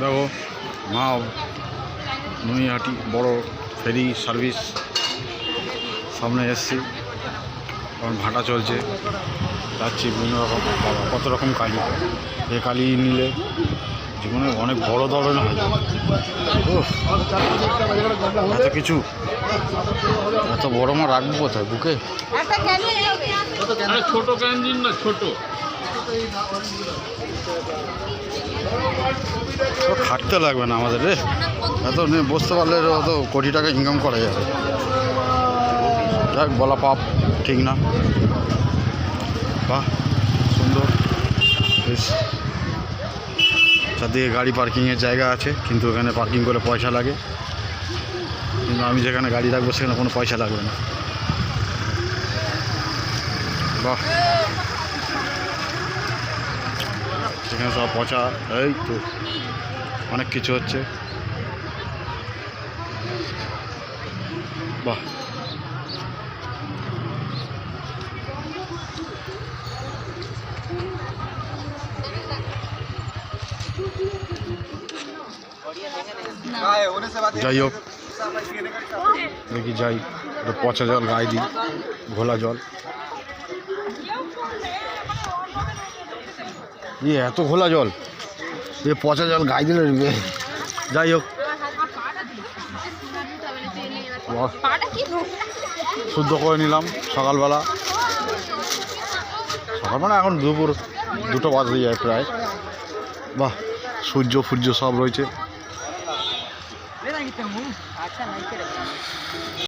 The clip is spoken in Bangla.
দেখো মা নৈহাটি বড় ফেরি সার্ভিস সামনে এসছি, কারণ ভাটা চলছে, যাচ্ছি বিভিন্ন রকম কত রকম কালি। এই কালি নিলে জীবনে অনেক বড় ধরনের হয়। এত কিছু, এত বড় মা রাখবো কোথায়? বুকে ছোট ক্যান দিন না, ছোট খাটতে লাগবে না আমাদের রে, এত নিয়ে বসতে পারলে অত কোটি টাকা ইনকাম করা যাবে। যাক, বলা পাপ ঠিক না। বাহ, সুন্দর বেশ। চারদিকে গাড়ি পার্কিংয়ের জায়গা আছে, কিন্তু এখানে পার্কিং করে পয়সা লাগে। কিন্তু আমি যেখানে গাড়ি রাখবো সেখানে কোনো পয়সা লাগবে না। বাহ, সেখানে সব পচা, এই তো অনেক কিছু হচ্ছে। বাহ, যাই হোক, দেখি যাই, পচা জল গায়ে দিই, ঘোলা জল। এত ঘোলা জল, পচা জল গায়ে দিলে। যাই হোক, শুদ্ধ করে নিলাম সকালবেলা। সকালবেলা এখন দুপুর 2টা বাজে যায় প্রায়। বাহ, সূর্য সব রয়েছে।